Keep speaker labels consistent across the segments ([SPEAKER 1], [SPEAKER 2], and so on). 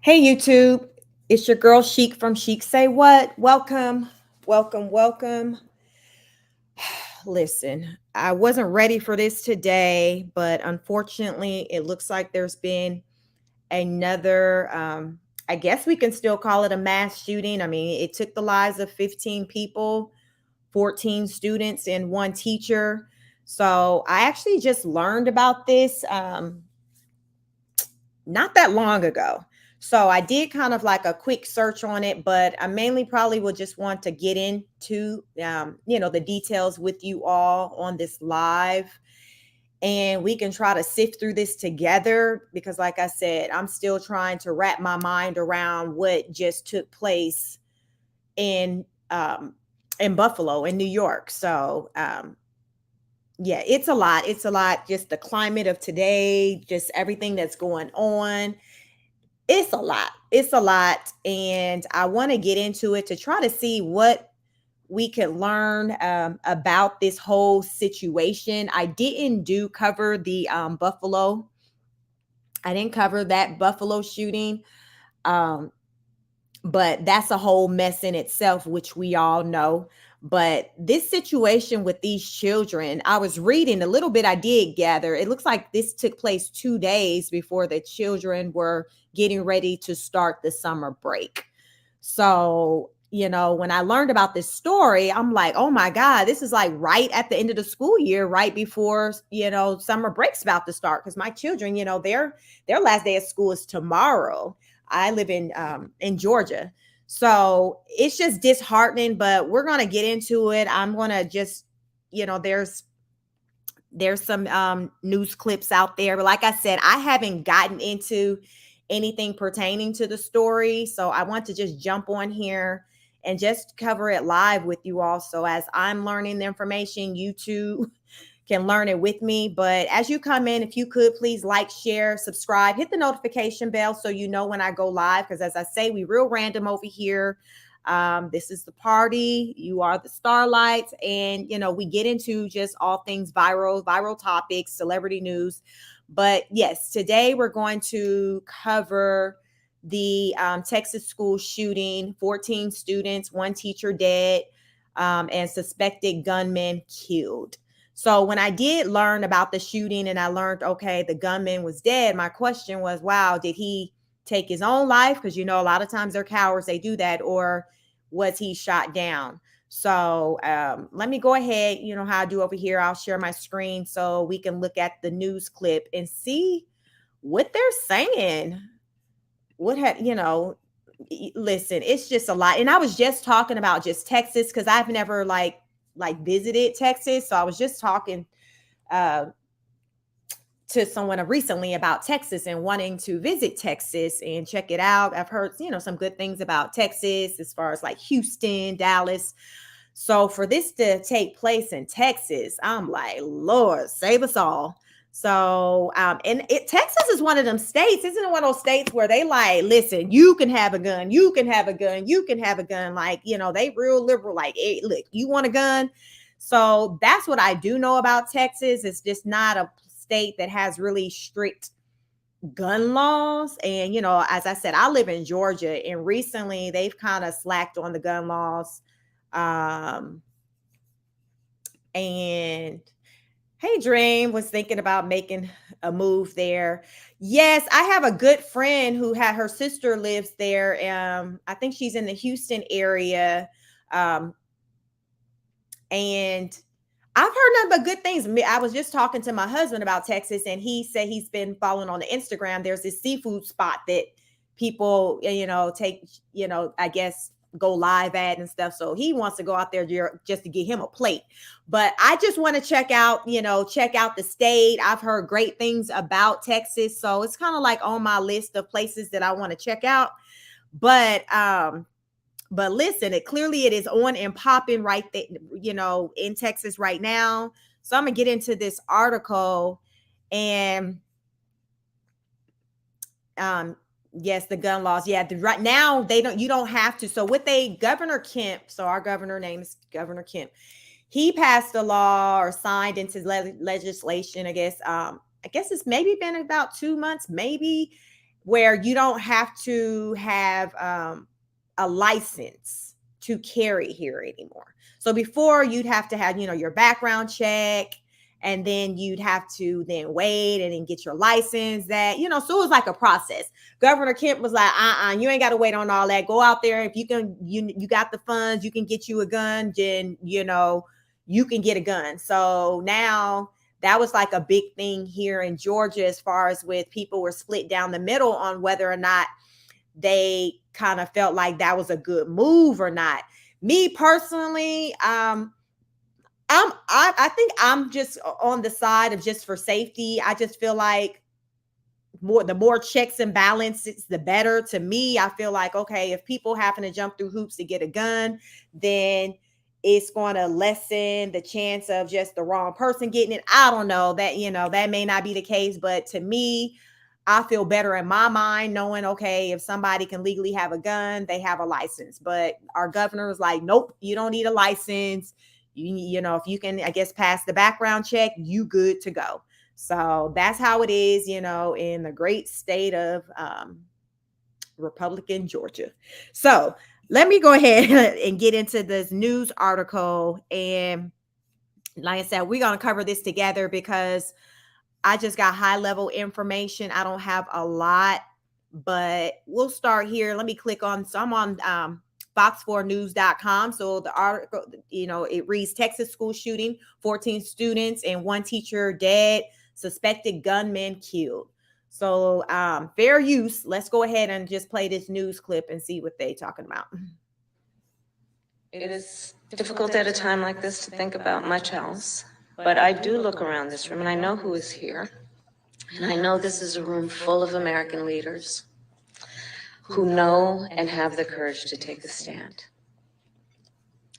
[SPEAKER 1] Hey YouTube, it's your girl Chic from Chic Say What. Welcome, welcome, welcome. Listen, I wasn't ready for this today, but unfortunately, it looks like there's been another, I guess we can still call it a mass shooting. I mean, it took the lives of 15 people, 14 students, and one teacher. So I actually just learned about this. Not that long ago. So I did kind of like a quick search on it, but I mainly probably will just want to get into, the details with you all on this live. And we can try to sift through this together because, like I said, I'm still trying to wrap my mind around what just took place in in Buffalo, in New York. So yeah, it's a lot. It's a lot. Just the climate of today, just everything that's going on. It's a lot. It's a lot. And I want to get into it to try to see what we can learn about this whole situation. I didn't do cover the Buffalo. I didn't cover that Buffalo shooting. Um, but that's a whole mess in itself, which we all know. But this situation with these children, I was reading a little bit, I did gather. It looks like this took place 2 days before the children were getting ready to start the summer break. So, when I learned about this story, I'm like, oh my God, this is like right at the end of the school year, right before, summer break's about to start. Because my children, their last day of school is tomorrow. I live in Georgia. So it's just disheartening, but we're gonna get into it. I'm gonna just, there's some news clips out there. But like I said, I haven't gotten into anything pertaining to the story. So I want to just jump on here and just cover it live with you all. So as I'm learning the information, you too can learn it with me. But as you come in, if you could please like, share, subscribe, hit the notification bell so you know when I go live. Because as I say, we real random over here. This is the party. You are the starlights. And, we get into just all things viral topics, celebrity news. But yes, today we're going to cover the Texas school shooting, 14 students, one teacher dead, and suspected gunman killed. So when I did learn about the shooting and I learned, okay, the gunman was dead, my question was, wow, did he take his own life? Because, a lot of times they're cowards, they do that. Or was he shot down? So let me go ahead, how I do over here. I'll share my screen so we can look at the news clip and see what they're saying. Listen, it's just a lot. And I was just talking about just Texas because I've never like visited Texas. So I was just talking uh to someone recently about Texas and wanting to visit Texas and check it out. I've heard, some good things about Texas as far as like Houston, Dallas. So for this to take place in Texas, I'm like, Lord, save us all. So, Texas is one of them states, isn't it? One of those states where they like, listen, you can have a gun, you can have a gun, you can have a gun. Like, they real liberal. Like, hey, look, you want a gun? So that's what I do know about Texas. It's just not a state that has really strict gun laws. And, as I said, I live in Georgia, and recently they've kind of slacked on the gun laws. And hey, Dream was thinking about making a move there. Yes, I have a good friend who had her sister lives there. I think she's in the Houston area. And I've heard nothing but good things. I was just talking to my husband about Texas, and he said he's been following on the Instagram. There's this seafood spot that people, take, I guess go live at and stuff. So he wants to go out there just to get him a plate. But I just want to check out the state. I've heard great things about Texas. So it's kind of like on my list of places that I want to check out. But listen, it is on and popping right there, in Texas right now. So I'm gonna get into this article. And yes, the gun laws. Yeah, right now you don't have to. So Governor Kemp, so our governor name is Governor Kemp. He passed a law or signed into legislation, I guess. I guess it's maybe been about 2 months, maybe, where you don't have to have a license to carry here anymore. So before you'd have to have, your background check, and then you'd have to then wait and then get your license so it was like a process. Governor Kemp was like, you ain't got to wait on all that. Go out there. If you can, you got the funds, you can get you a gun, then, you can get a gun. So now that was like a big thing here in Georgia, as far as with people were split down the middle on whether or not they kind of felt like that was a good move or not. Me personally, I think I'm just on the side of just for safety. I just feel like the more checks and balances, the better. To me, I feel like, okay, if people happen to jump through hoops to get a gun, then it's going to lessen the chance of just the wrong person getting it. I don't know that, that may not be the case, but to me, I feel better in my mind knowing, okay, if somebody can legally have a gun, they have a license. But our governor was like, nope, you don't need a license. If you can, I guess, pass the background check, you good to go. So that's how it is, in the great state of Republican Georgia. So let me go ahead and get into this news article. And like I said, we're going to cover this together because I just got high level information. I don't have a lot, but we'll start here. Let me click on, so I'm on fox4news.com. So the article, it reads Texas school shooting, 14 students and 1 teacher dead, suspected gunman killed. So fair use. Let's go ahead and just play this news clip and see what they're talking about.
[SPEAKER 2] It is difficult at a time like this to think about much else, but I do look around this room and I know who is here. And I know this is a room full of American leaders who know and have the courage to take a stand.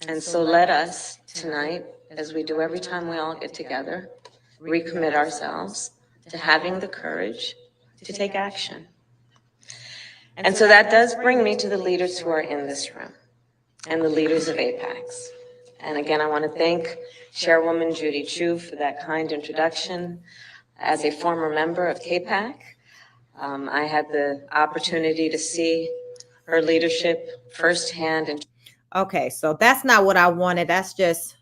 [SPEAKER 2] And so let us tonight, as we do every time we all get together, recommit ourselves to having the courage to take action. And so that does bring me to the leaders who are in this room and the leaders of APACS. And again, I want to thank Chairwoman Judy Chu for that kind introduction. As a former member of KPAC, I had the opportunity to see her leadership firsthand. And
[SPEAKER 1] okay, so that's not what I wanted. That's just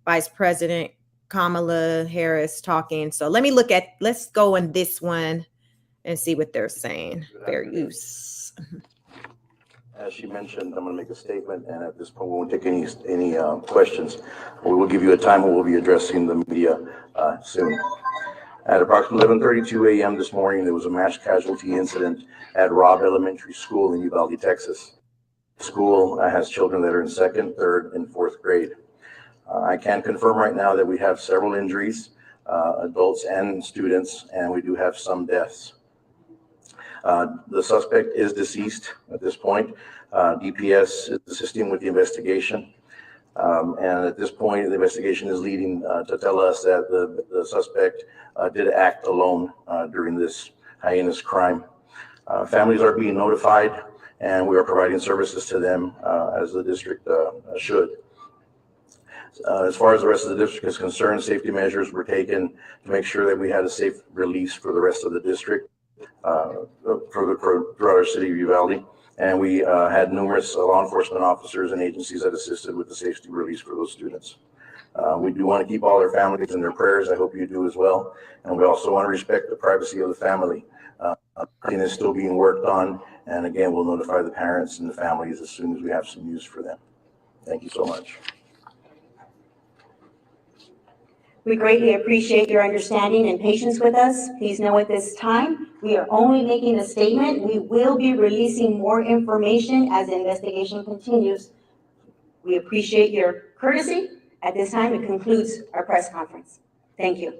[SPEAKER 1] Vice President Kamala Harris talking. So let's go in this one and see what they're saying. Fair use.
[SPEAKER 3] As she mentioned, I'm going to make a statement, and at this point, we won't take any questions. We will give you a time when we'll be addressing the media soon. At approximately 11:32 a.m. this morning, there was a mass casualty incident at Robb Elementary School in Uvalde, Texas. The school has children that are in 2nd, 3rd, and 4th grade. I can confirm right now that we have several injuries, adults and students, and we do have some deaths. The suspect is deceased at this point. DPS is assisting with the investigation. And at this point, the investigation is leading to tell us that the suspect did act alone during this heinous crime. Families are being notified, and we are providing services to them as the district should. As far as the rest of the district is concerned, safety measures were taken to make sure that we had a safe release for the rest of the district. Throughout our city of Uvalde, and we had numerous law enforcement officers and agencies that assisted with the safety release for those students. We do want to keep all their families in their prayers. I hope you do as well. And we also want to respect the privacy of the family. Everything is still being worked on, and again, we'll notify the parents and the families as soon as we have some news for them. Thank you so much.
[SPEAKER 4] We greatly appreciate your understanding and patience with us. Please know at this time, we are only making a statement. We will be releasing more information as the investigation continues. We appreciate your courtesy. At this time, it concludes our press conference. Thank you.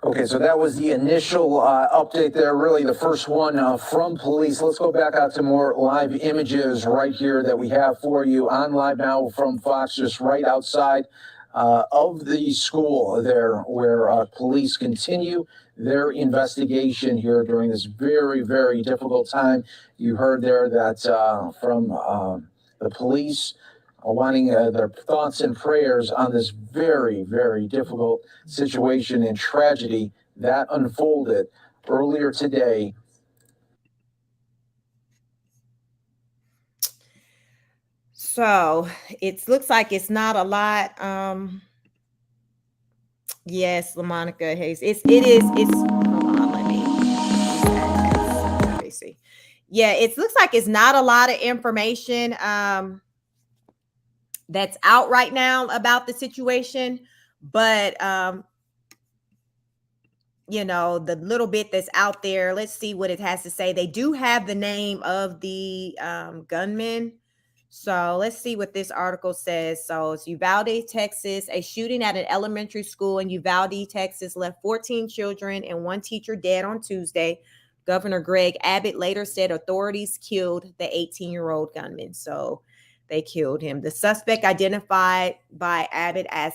[SPEAKER 5] Okay, so that was the initial update there, really the first one from police. Let's go back out to more live images right here that we have for you on Live Now from Fox, just right outside of the school there, where police continue their investigation here during this very, very difficult time. You heard there that from the police wanting their thoughts and prayers on this very, very difficult situation and tragedy that unfolded earlier today.
[SPEAKER 1] So it looks like it's not a lot. Yes, LaMonica Hayes. It's hold on, let me see. Yeah, it looks like it's not a lot of information that's out right now about the situation, but you know, the little bit that's out there, let's see what it has to say. They do have the name of the gunman. So let's see what this article says. So it's Uvalde, Texas. A shooting at an elementary school in Uvalde, Texas left 14 children and one teacher dead on Tuesday. Governor Greg Abbott later said authorities killed the 18-year-old gunman. So they killed him. The suspect, identified by Abbott as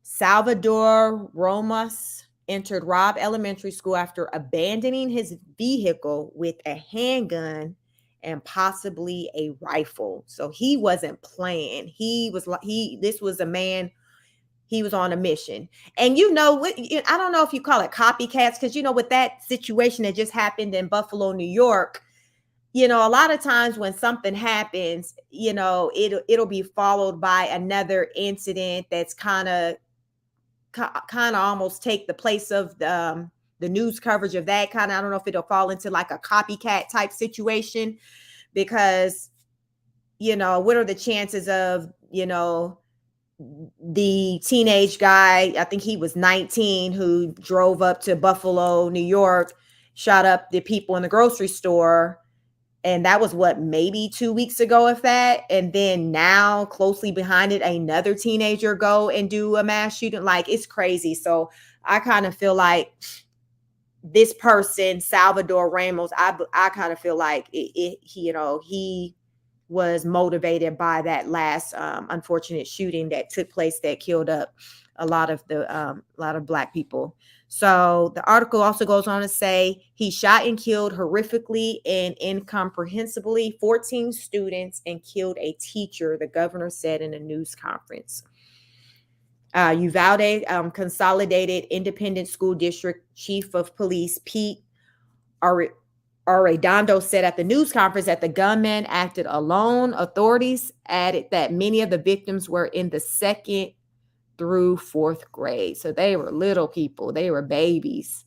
[SPEAKER 1] Salvador Ramos, entered Robb Elementary School after abandoning his vehicle with a handgun and possibly a rifle. So he wasn't playing. This was a man, he was on a mission. And you know, I don't know if you call it copycats, because you know, with that situation that just happened in Buffalo, New York, you know, a lot of times when something happens, you know, it'll be followed by another incident that's kind of almost take the place of the news coverage of that kind of. I don't know if it'll fall into like a copycat type situation, because, you know, what are the chances of, you know, the teenage guy, I think he was 19, who drove up to Buffalo, New York, shot up the people in the grocery store. And that was what, maybe 2 weeks ago, if that. And then now closely behind it, another teenager go and do a mass shooting. Like, it's crazy. So I kind of feel like this person, Salvador Ramos, I kind of feel like he was motivated by that last unfortunate shooting that took place that killed up a lot of Black people. So the article also goes on to say he shot and killed horrifically and incomprehensibly 14 students and killed a teacher, the governor said in a news conference. Uvalde Consolidated Independent School District Chief of Police Pete Arredondo said at the news conference that the gunman acted alone. Authorities added that many of the victims were in the 2nd through 4th grade. So they were little people. They were babies.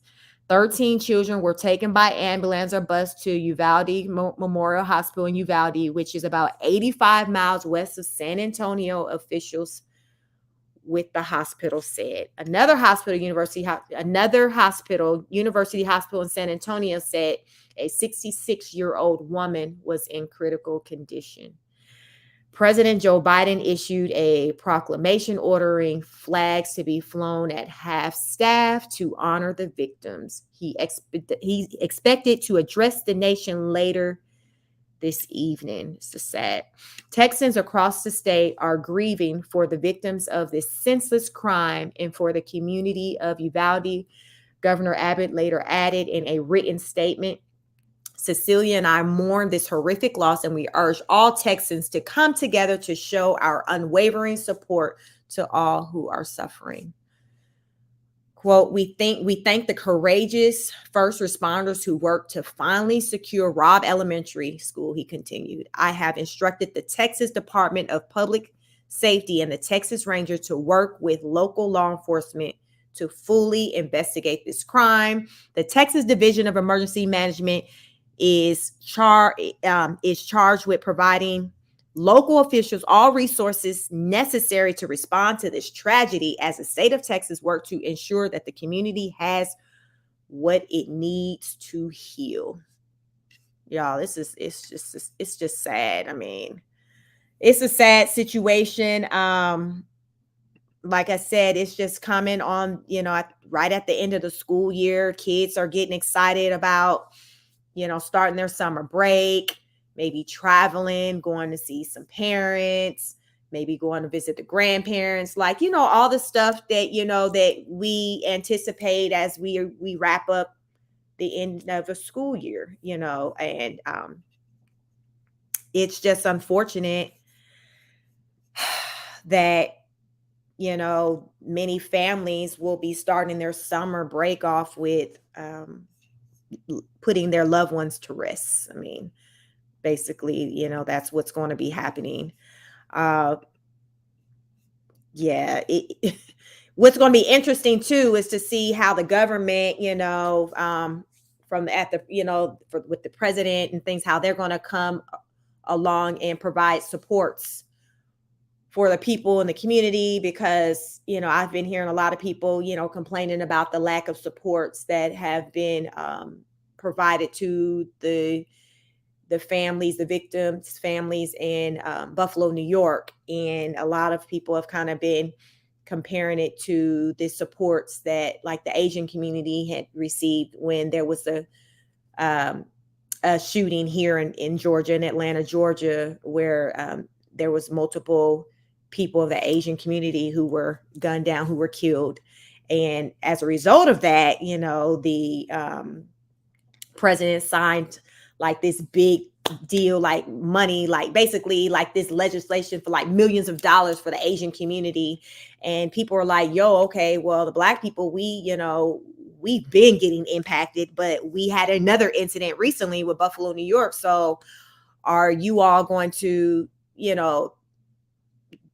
[SPEAKER 1] 13 children were taken by ambulance or bus to Uvalde Memorial Hospital in Uvalde, which is about 85 miles west of San Antonio, officials with the hospital said. Another hospital, University Hospital in San Antonio said a 66-year-old woman was in critical condition. President Joe Biden issued a proclamation ordering flags to be flown at half-staff to honor the victims. He expected to address the nation later this evening. It's so sad. Texans across the state are grieving for the victims of this senseless crime and for the community of Uvalde. Governor Abbott later added in a written statement, Cecilia and I mourn this horrific loss, and we urge all Texans to come together to show our unwavering support to all who are suffering. Quote, we thank the courageous first responders who worked to finally secure Robb Elementary School, he continued. I have instructed the Texas Department of Public Safety and the Texas Rangers to work with local law enforcement to fully investigate this crime. The Texas Division of Emergency Management is charged with providing local officials all resources necessary to respond to this tragedy as the state of Texas works to ensure that the community has what it needs to heal. Y'all, it's just sad. I mean, it's a sad situation. Like I said, it's just coming on, you know, right at the end of the school year. Kids are getting excited about, you know, starting their summer break, maybe traveling, going to see some parents, maybe going to visit the grandparents, like, you know, all the stuff that, you know, that we anticipate as we wrap up the end of a school year, you know, and it's just unfortunate that, you know, many families will be starting their summer break off with putting their loved ones to rest. I mean, basically, that's what's going to be happening. Uh, yeah, what's going to be interesting too is to see how the government, from at the, with the president and things, how they're going to come along and provide supports for the people in the community, because I've been hearing a lot of people complaining about the lack of supports that have been provided to the families, the victims' families in Buffalo, New York. And a lot of people have kind of been comparing it to the supports that like the Asian community had received when there was a shooting here in Georgia, in Atlanta, Georgia, where there was multiple people of the Asian community who were gunned down, who were killed. And as a result of that, the president signed like this big deal, like money, like basically like this legislation for like millions of dollars for the Asian community. And people are like, yo, okay, well, the Black people, we've been getting impacted, but we had another incident recently with Buffalo, New York. So are you all going to,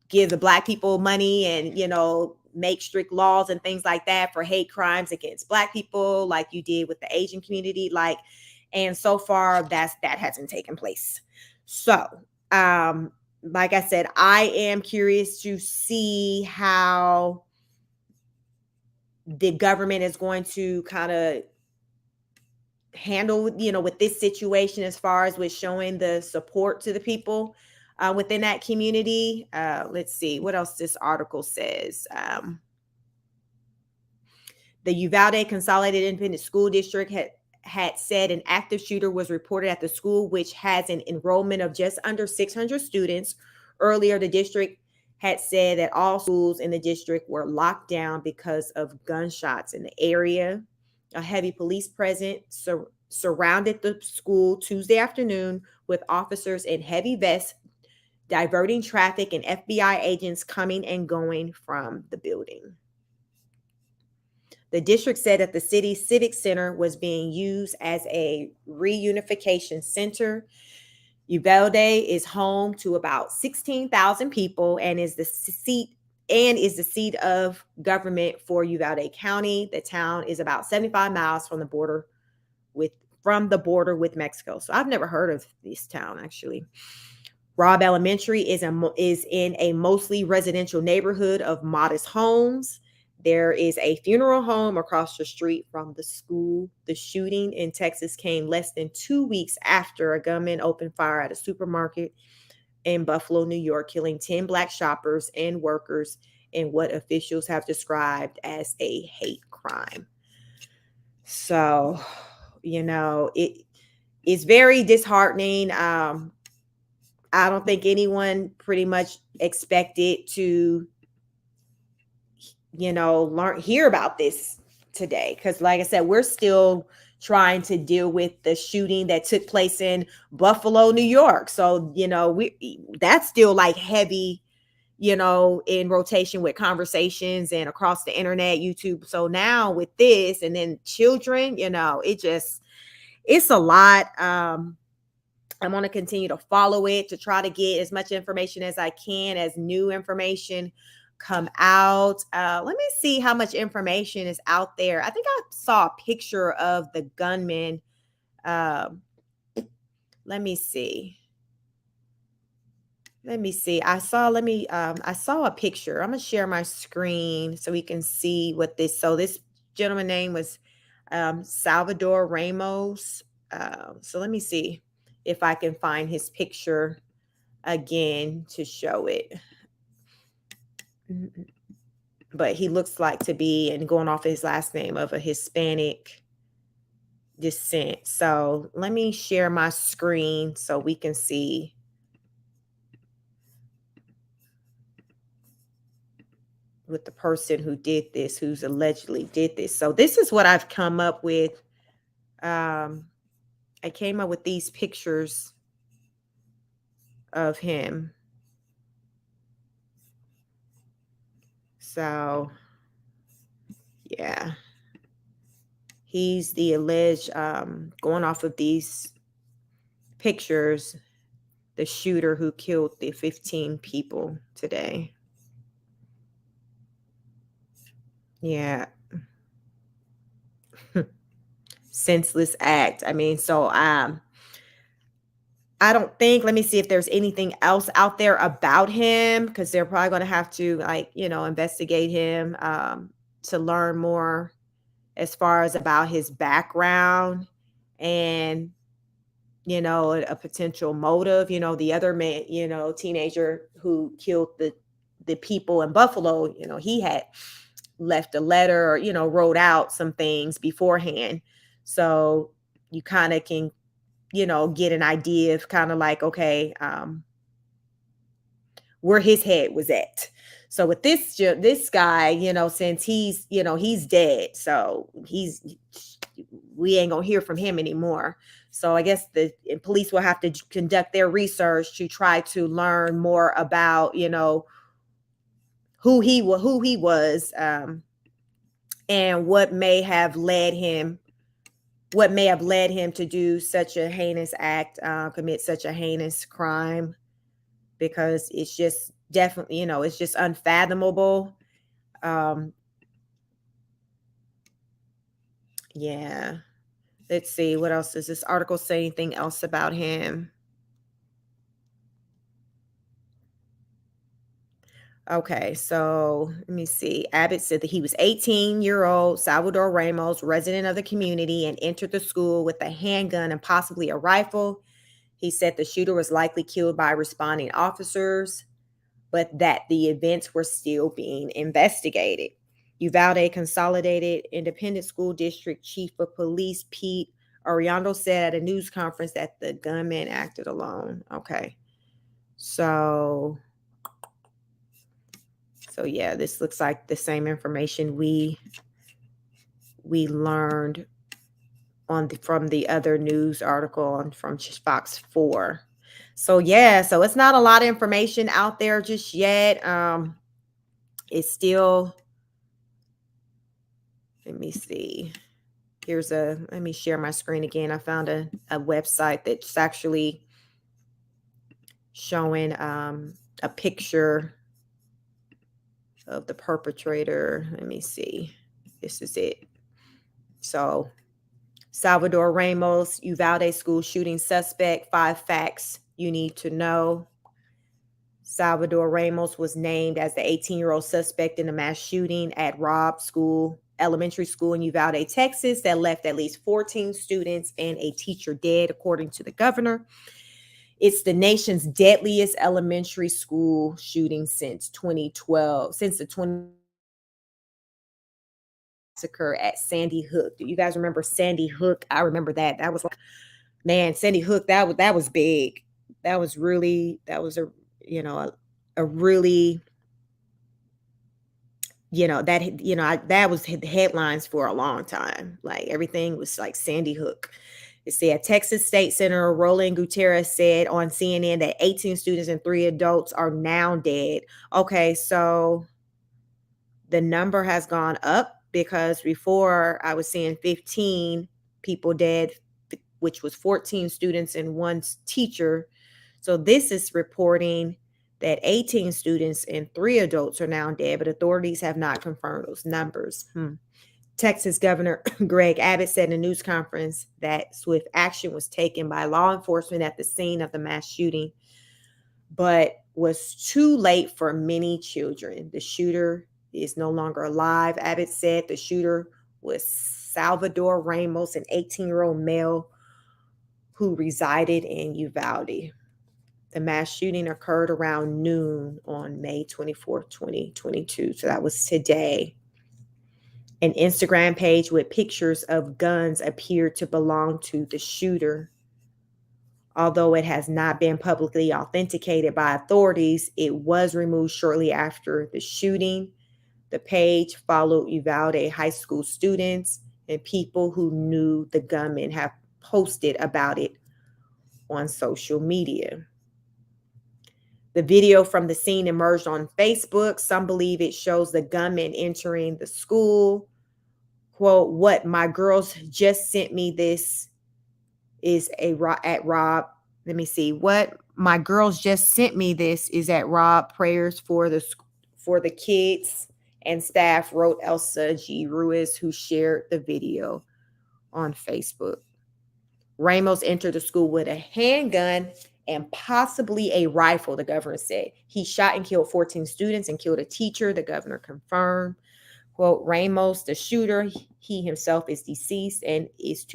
[SPEAKER 1] give the Black people money and, make strict laws and things like that for hate crimes against Black people, like you did with the Asian community? Like, and so far that hasn't taken place. So, like I said, I am curious to see how the government is going to kind of handle, with this situation, as far as with showing the support to the people within that community. Let's see what else this article says. The Uvalde Consolidated Independent School District had said an active shooter was reported at the school, which has an enrollment of just under 600 students. Earlier, the district had said that all schools in the district were locked down because of gunshots in the area. A heavy police presence surrounded the school Tuesday afternoon, with officers in heavy vests diverting traffic and FBI agents coming and going from the building. The district said that the city's civic center was being used as a reunification center. Uvalde is home to about 16,000 people and is the seat of government for Uvalde County. The town is about 75 miles from the border with Mexico. So I've never heard of this town, actually. Robb Elementary is in a mostly residential neighborhood of modest homes. There is a funeral home across the street from the school. The shooting in Texas came less than 2 weeks after a gunman opened fire at a supermarket in Buffalo, New York, killing 10 Black shoppers and workers in what officials have described as a hate crime. So, it's very disheartening. I don't think anyone pretty much expected to, hear about this today. Because like I said, we're still trying to deal with the shooting that took place in Buffalo, New York. So, that's still like heavy, in rotation with conversations and across the internet, YouTube. So now with this, and then children, it's a lot. I'm going to continue to follow it to try to get as much information as I can as new information come out. Let me see how much information is out there. I think I saw a picture of the gunman. Let me see. I saw a picture. I'm going to share my screen so we can see what this. So this gentleman's name was Salvador Ramos. So let me see if I can find his picture again to show it. But he looks like to be, and going off his last name, of a Hispanic descent. So let me share my screen so we can see. With the person who did this, who's allegedly did this. So this is what I've come up with. I came up with these pictures of him. So, yeah. He's the alleged, going off of these pictures, the shooter who killed the 15 people today. Yeah. Senseless act. I mean, so I don't think, let me see if there's anything else out there about him, because they're probably going to have to, like, investigate him, to learn more as far as about his background and, a potential motive. The other man, teenager who killed the people in Buffalo, he had left a letter or, wrote out some things beforehand. So you kind of can, get an idea of kind of like, okay, where his head was at. So with this guy, since he's dead, so we ain't gonna hear from him anymore. So I guess the police will have to conduct their research to try to learn more about, who he was, and what may have led him to do such a heinous act, commit such a heinous crime, because it's just definitely, it's just unfathomable. Yeah. Let's see, what else does this article say? Anything else about him? Okay, so let me see. Abbott said that he was 18-year-old Salvador Ramos, resident of the community, and entered the school with a handgun and possibly a rifle. He said the shooter was likely killed by responding officers, but that the events were still being investigated. Uvalde Consolidated Independent School District Chief of Police Pete Arredondo said at a news conference that the gunman acted alone. Okay. So yeah, this looks like the same information we learned from the other news article from Fox 4. So yeah, so it's not a lot of information out there just yet. It's still, let me see. Let me share my screen again. I found a website that's actually showing a picture of the perpetrator. Let me see. This is it. So, Salvador Ramos, Uvalde school shooting suspect, 5 facts you need to know. Salvador Ramos was named as the 18-year-old suspect in a mass shooting at Robb Elementary School in Uvalde, Texas, that left at least 14 students and a teacher dead, according to the governor. It's the nation's deadliest elementary school shooting since 2012, since the 20 massacre at Sandy Hook. Do you guys remember Sandy Hook? I remember that. That was like, man, Sandy Hook, that was big. That was a really, that was the headlines for a long time. Like everything was like Sandy Hook. It said Texas State Senator Roland Gutierrez said on CNN that 18 students and 3 adults are now dead. Okay, so the number has gone up, because before I was seeing 15 people dead, which was 14 students and 1 teacher. So this is reporting that 18 students and 3 adults are now dead, but authorities have not confirmed those numbers. Texas Governor Greg Abbott said in a news conference that swift action was taken by law enforcement at the scene of the mass shooting, but was too late for many children. The shooter is no longer alive. Abbott said the shooter was Salvador Ramos, an 18-year-old male who resided in Uvalde. The mass shooting occurred around noon on May 24th, 2022. So that was today. An Instagram page with pictures of guns appeared to belong to the shooter. Although it has not been publicly authenticated by authorities, it was removed shortly after the shooting. The page followed Uvalde high school students and people who knew the gunman have posted about it on social media. The video from the scene emerged on Facebook. Some believe it shows the gunman entering the school. quote, what my girls just sent me this is at Rob. Let me see. What my girls just sent me this is at Rob. Prayers for the kids and staff, wrote Elsa G. Ruiz, who shared the video on Facebook. Ramos entered the school with a handgun and possibly a rifle, the governor said. He shot and killed 14 students and killed a teacher, the governor confirmed. Quote, Ramos, the shooter, he himself is deceased and is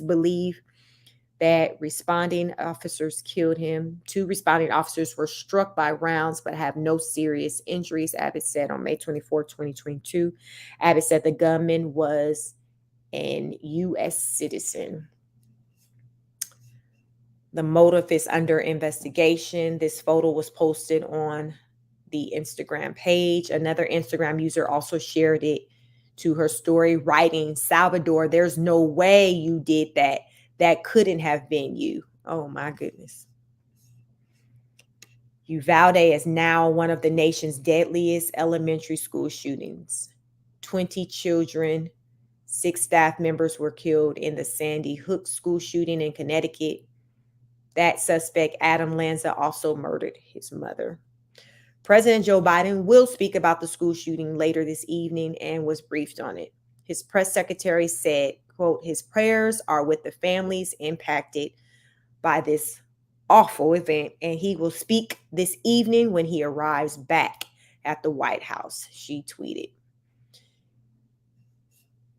[SPEAKER 1] believed that responding officers killed him. 2 responding officers were struck by rounds but have no serious injuries, Abbott said on May 24, 2022. Abbott said the gunman was an U.S. citizen. The motive is under investigation. This photo was posted on the Instagram page. Another Instagram user also shared it to her story, writing, Salvador, there's no way you did that. That couldn't have been you. Oh my goodness. Uvalde is now one of the nation's deadliest elementary school shootings. 20 children, 6 staff members were killed in the Sandy Hook school shooting in Connecticut. That suspect, Adam Lanza, also murdered his mother. President Joe Biden will speak about the school shooting later this evening and was briefed on it. His press secretary said, quote, his prayers are with the families impacted by this awful event, and he will speak this evening when he arrives back at the White House, she tweeted.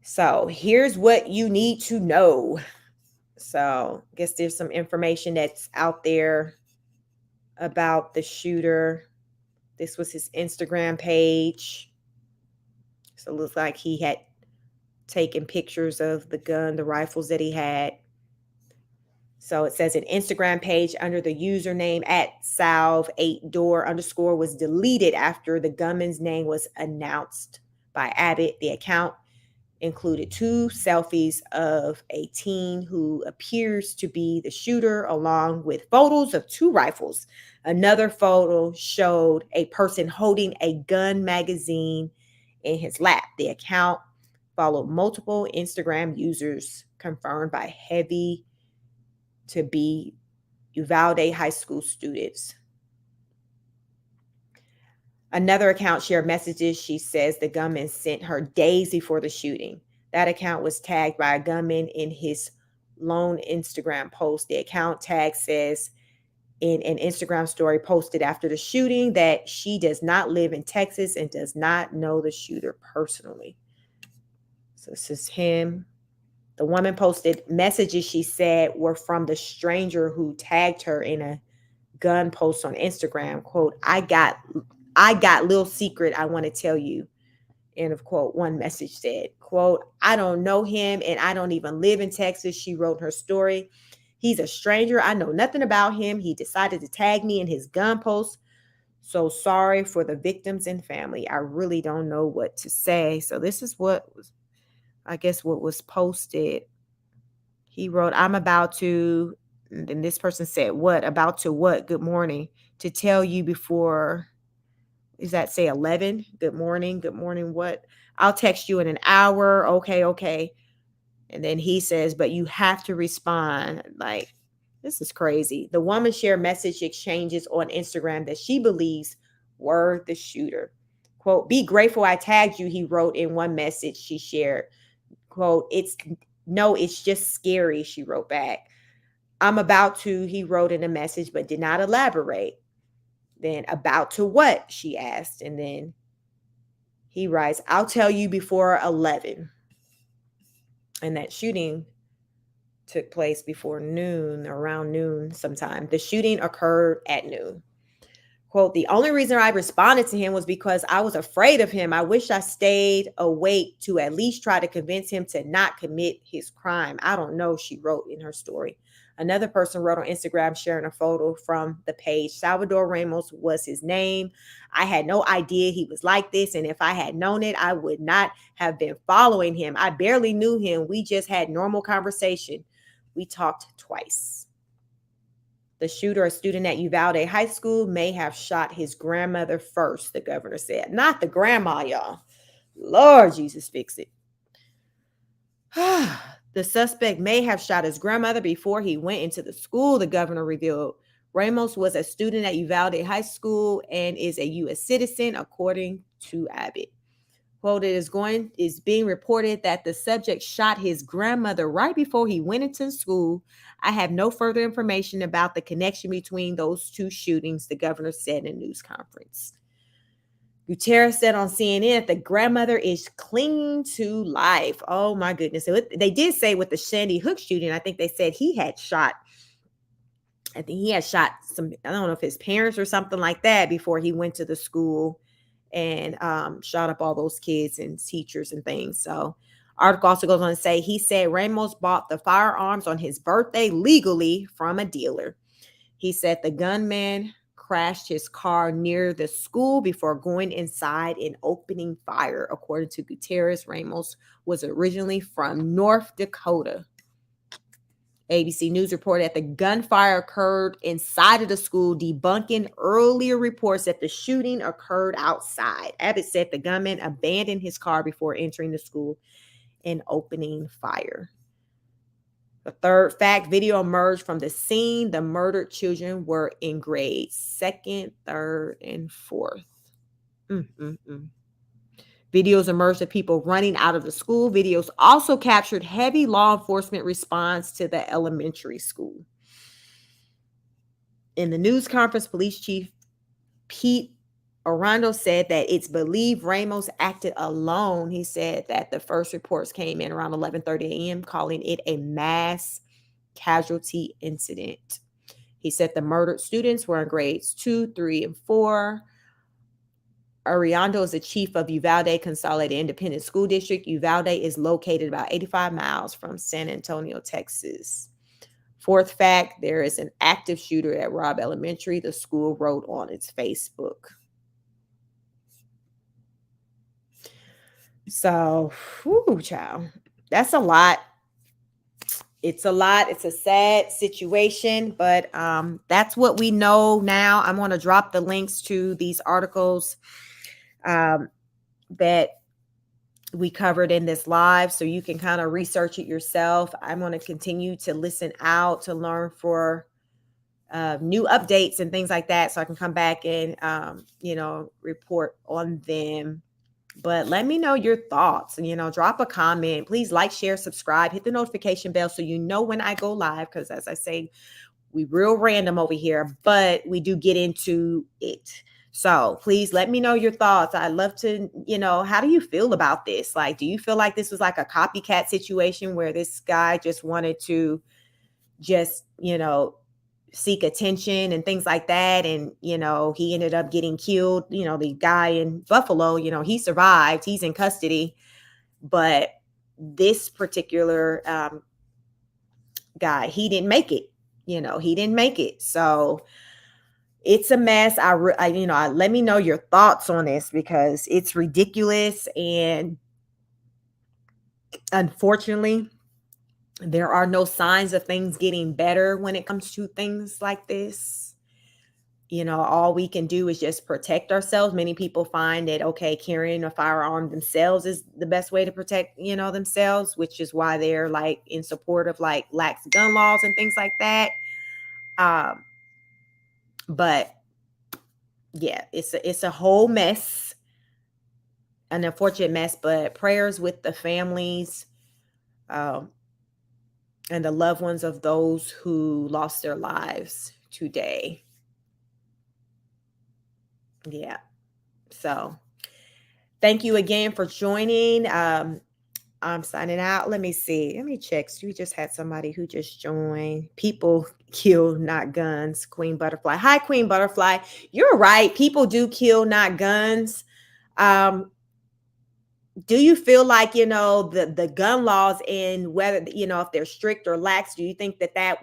[SPEAKER 1] So here's what you need to know. So I guess there's some information that's out there about the shooter. This was his Instagram page. So it looks like he had taken pictures of the gun, the rifles that he had. So it says an Instagram page under the username at salv8door_ was deleted after the gunman's name was announced by Abbott. The account included 2 selfies of a teen who appears to be the shooter, along with photos of 2 rifles. Another photo showed a person holding a gun magazine in his lap. The account followed multiple Instagram users confirmed by heavy to be Uvalde high school students. Another account shared messages she says the gunman sent her days before the shooting. That account was tagged by a gunman in his lone Instagram post. The account tag says in an Instagram story posted after the shooting that she does not live in Texas and does not know the shooter personally. So this is him. The woman posted messages she said were from the stranger who tagged her in a gun post on Instagram. Quote, I got little secret I want to tell you. End of quote. One message said, quote, I don't know him and I don't even live in Texas, she wrote in her story. He's a stranger. I know nothing about him. He decided to tag me in his gun post. So sorry for the victims and family. I really don't know what to say. So this is what was, I guess, what was posted. He wrote, I'm about to, and then this person said, what? About to what? Good morning. To tell you before, is that say 11? Good morning. Good morning. What? I'll text you in an hour. Okay. And then he says, but you have to respond. Like, this is crazy. The woman shared message exchanges on Instagram that she believes were the shooter. Quote, be grateful I tagged you, he wrote in one message she shared. Quote, it's just scary, she wrote back. I'm about to, he wrote in a message, but did not elaborate. Then about to what, she asked. And then he writes, I'll tell you before 11. And that shooting took place before noon, around noon sometime. The shooting occurred at noon. Quote, the only reason I responded to him was because I was afraid of him. I wish I stayed awake to at least try to convince him to not commit his crime. I don't know, she wrote in her story. Another person wrote on Instagram sharing a photo from the page. Salvador Ramos was his name. I had no idea he was like this. And if I had known it, I would not have been following him. I barely knew him. We just had normal conversation. We talked twice. The shooter, a student at Uvalde High School, may have shot his grandmother first, the governor said. Not the grandma, y'all. Lord Jesus, fix it. The suspect may have shot his grandmother before he went into the school, the governor revealed. Ramos was a student at Uvalde High School and is a U.S. citizen, according to Abbott. Quote, is being reported that the subject shot his grandmother right before he went into school. I have no further information about the connection between those two shootings, the governor said in a news conference. Gutierrez said on CNN that the grandmother is clinging to life. Oh my goodness. So they did say with the Sandy Hook shooting, I think they said he had shot some, I don't know if his parents or something like that before he went to the school and shot up all those kids and teachers and things. So article also goes on to say, he said Ramos bought the firearms on his birthday legally from a dealer. He said the gunman crashed his car near the school before going inside and opening fire. According to Gutierrez, Ramos was originally from North Dakota. ABC News reported that the gunfire occurred inside of the school, debunking earlier reports that the shooting occurred outside. Abbott said the gunman abandoned his car before entering the school and opening fire. The third fact, video emerged from the scene. The murdered children were in grades 2nd, 3rd, and 4th. Videos emerged of people running out of the school. Videos also captured heavy law enforcement response to the elementary school. In the news conference, police chief Pete Arando said that it's believed Ramos acted alone. He said that the first reports came in around 11:30 a.m., calling it a mass casualty incident. He said the murdered students were in grades 2, 3, and 4. Arando is the chief of Uvalde Consolidated Independent School District. Uvalde is located about 85 miles from San Antonio, Texas. Fourth fact, there is an active shooter at Robb Elementary, the school wrote on its Facebook. So, whew, child, that's a lot. It's a lot. It's a sad situation, but that's what we know now. I'm going to drop the links to these articles that we covered in this live so you can kind of research it yourself. I'm going to continue to listen out to learn for new updates and things like that so I can come back and, report on them. But let me know your thoughts and, drop a comment. Please like, share, subscribe, hit the notification bell so you know when I go live. Because as I say, we real random over here, but we do get into it. So please let me know your thoughts. I'd love to, how do you feel about this? Like, do you feel like this was like a copycat situation where this guy just wanted to seek attention and things like that? And, he ended up getting killed. The guy in Buffalo, he survived. He's in custody. But this particular guy, he didn't make it. He didn't make it. So it's a mess. Let me know your thoughts on this because it's ridiculous. And unfortunately, there are no signs of things getting better when it comes to things like this. All we can do is just protect ourselves. Many people find that, okay, carrying a firearm themselves is the best way to protect, themselves, which is why they're like in support of like lax gun laws and things like that. But yeah, it's a whole mess, an unfortunate mess, but prayers with the families, and the loved ones of those who lost their lives today. Yeah. So thank you again for joining. I'm signing out. Let me see. Let me check. So we just had somebody who just joined. People kill, not guns. Queen Butterfly. Hi, Queen Butterfly. You're right. People do kill, not guns. Do you feel like, the gun laws and whether, if they're strict or lax, do you think that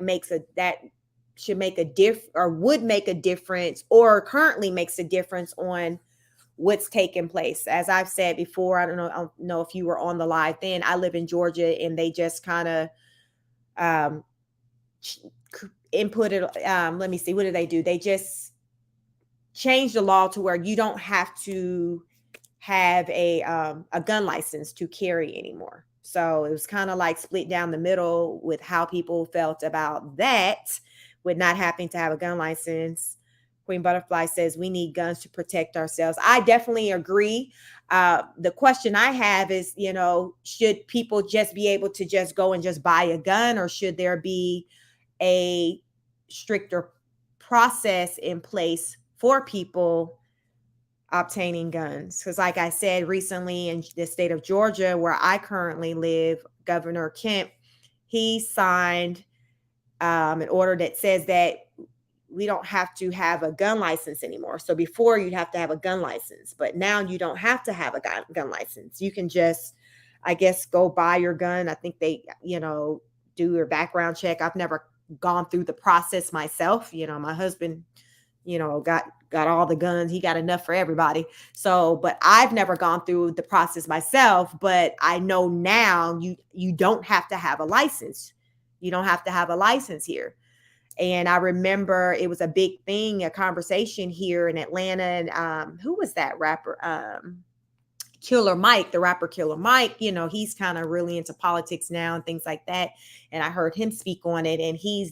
[SPEAKER 1] should make a would make a difference or currently makes a difference on what's taking place? As I've said before, I don't know if you were on the live then. I live in Georgia and they just kind of inputted, let me see, what did they do? They just changed the law to where you don't have to have a gun license to carry anymore. So it was kind of like split down the middle with how people felt about that, with not having to have a gun license. Queen Butterfly says we need guns to protect ourselves. I definitely agree. The question I have is, should people just be able to just go and just buy a gun, or should there be a stricter process in place for people obtaining guns? Because like I said, recently in the state of Georgia, where I currently live, Governor Kemp, he signed an order that says that we don't have to have a gun license anymore. So before, you'd have to have a gun license, but now you don't have to have a gun license. You can just, I guess, go buy your gun. I think they, do your background check. I've never gone through the process myself. My husband, got all the guns. He got enough for everybody. So, but I've never gone through the process myself, but I know now you don't have to have a license. You don't have to have a license here. And I remember it was a big thing, a conversation here in Atlanta. And who was that rapper? Killer Mike, the rapper Killer Mike. He's kind of really into politics now and things like that. And I heard him speak on it. And he's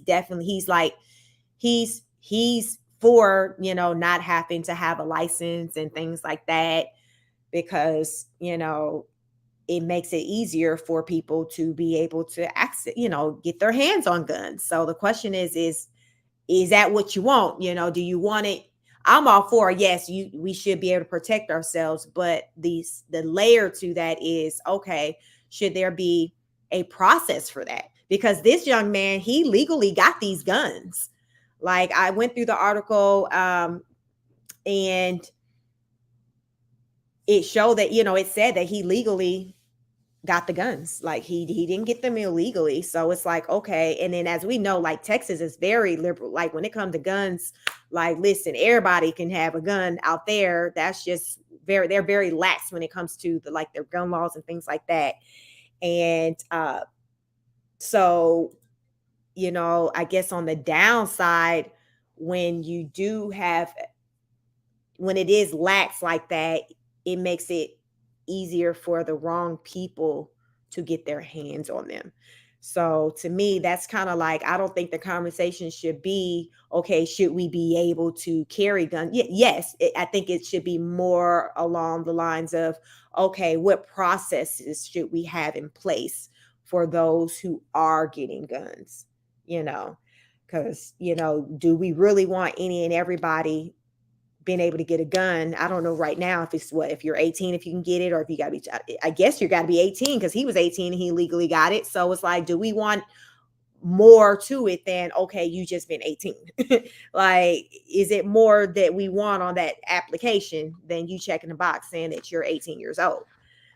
[SPEAKER 1] for, not having to have a license and things like that, because, it makes it easier for people to be able to access, get their hands on guns. So the question is that what you want? Do you want it? I'm all for, yes, we should be able to protect ourselves, but the layer to that is, okay, should there be a process for that? Because this young man, he legally got these guns. Like, I went through the article, and it showed that, it said that he legally got the guns. Like, he didn't get them illegally. So it's like, okay. And then, as we know, like, Texas is very liberal. Like, when it comes to guns, like, listen, everybody can have a gun out there. That's just they're very lax when it comes to their gun laws and things like that. And so, I guess on the downside, when it is lax like that, it makes it easier for the wrong people to get their hands on them. So to me, that's kind of like, I don't think the conversation should be, okay, should we be able to carry guns? Yes, I think it should be more along the lines of, okay, what processes should we have in place for those who are getting guns? Because, do we really want any and everybody being able to get a gun? I don't know right now if it's if you're 18, if you can get it, or if you got to be, I guess you got to be 18, because he was 18 and he legally got it. So it's like, do we want more to it than, okay, you just been 18? Like, is it more that we want on that application than you checking the box saying that you're 18 years old?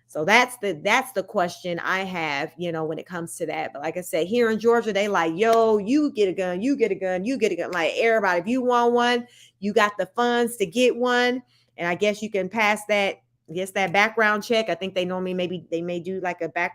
[SPEAKER 1] So that's the question I have, when it comes to that. But like I said, here in Georgia, they like, yo, you get a gun, you get a gun, you get a gun. Like, everybody, if you want one, you got the funds to get one. And I guess you can pass that background check. I think they normally, they may do like I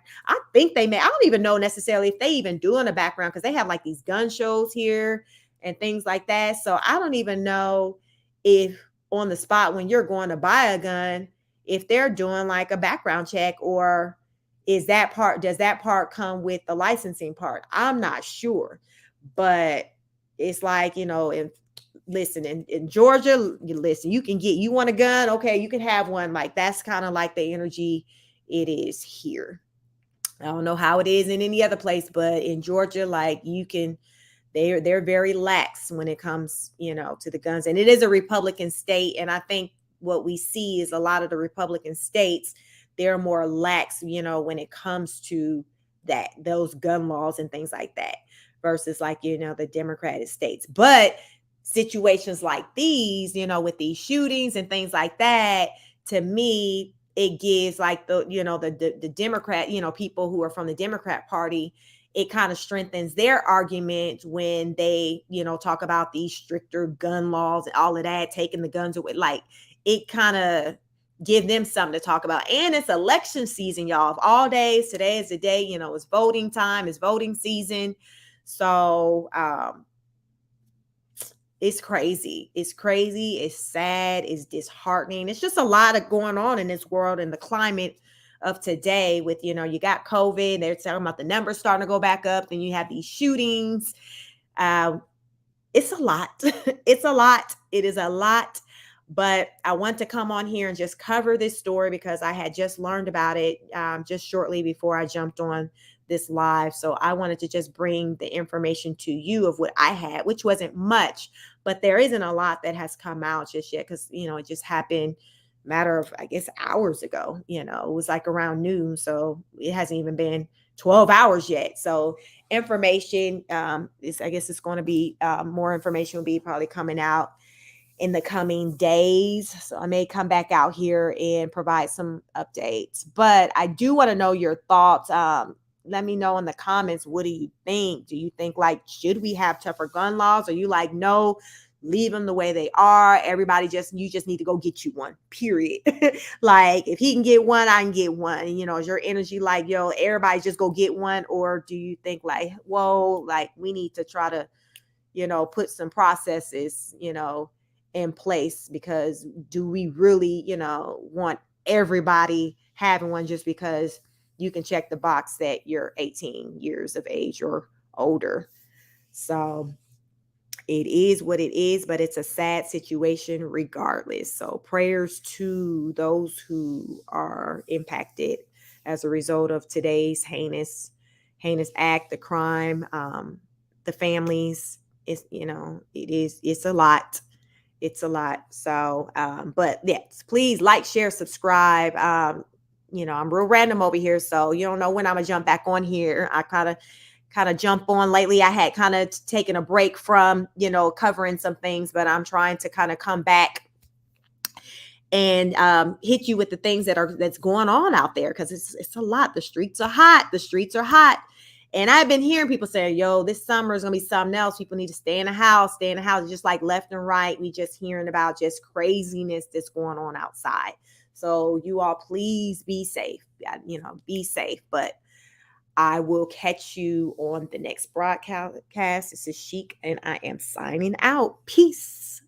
[SPEAKER 1] don't even know necessarily if they even doing a background, because they have like these gun shows here and things like that. So I don't even know if on the spot when you're going to buy a gun, if they're doing like a background check, or does that part come with the licensing part? I'm not sure. But it's like, in Georgia, you want a gun, okay, you can have one. Like, that's kind of like the energy it is here. I don't know how it is in any other place, but in Georgia, like, they're very lax when it comes, to the guns. And it is a Republican state. And I think what we see is a lot of the Republican states, they're more lax, when it comes to those gun laws and things like that, versus like, the Democratic states. But situations like these, with these shootings and things like that, to me, it gives like the Democrat, people who are from the Democrat Party, it kind of strengthens their argument when they, talk about these stricter gun laws and all of that, taking the guns away. Like, it kind of give them something to talk about. And it's election season, y'all. Of all days, today is the day, it's voting time, it's voting season. So it's crazy. It's crazy. It's sad. It's disheartening. It's just a lot of going on in this world, and the climate of today with, you know, you got COVID, they're talking about the numbers starting to go back up, then you have these shootings. It's a lot. It's a lot. It is a lot. But I want to come on here and just cover this story because I had just learned about it just shortly before I jumped on this live. So I wanted to just bring the information to you of what I had, which wasn't much, but there isn't a lot that has come out just yet because, you know, it just happened matter of, I guess, hours ago. You know, it was like around noon. So it hasn't even been 12 hours yet. So information is, I guess it's going to be more information will be probably coming out in the coming days. So I may come back out here and provide some updates, but I do want to know your thoughts. Let me know in the comments. What do you think? Do you think like, should we have tougher gun laws? Or you like, no, leave them the way they are. Everybody you just need to go get you one, period. Like if he can get one, I can get one. You know, is your energy like, yo, everybody just go get one? Or do you think like, whoa, like we need to try to, you know, put some processes, you know, in place, because do we really, you know, want everybody having one just because you can check the box that you're 18 years of age or older? So it is what it is, but it's a sad situation regardless. So prayers to those who are impacted as a result of today's heinous act, the crime, the families. It's, you know, it's a lot. It's a lot. So, but yes, please like, share, subscribe. You know, I'm real random over here, so you don't know when I'm gonna jump back on here. I kind of jump on lately. I had kind of taken a break from, you know, covering some things, but I'm trying to kind of come back and hit you with the things that's going on out there, because it's a lot. The streets are hot. The streets are hot. And I've been hearing people saying, yo, this summer is going to be something else. People need to stay in the house, just like left and right. We just hearing about just craziness that's going on outside. So you all please be safe, you know, be safe. But I will catch you on the next broadcast. This is Chic and I am signing out. Peace.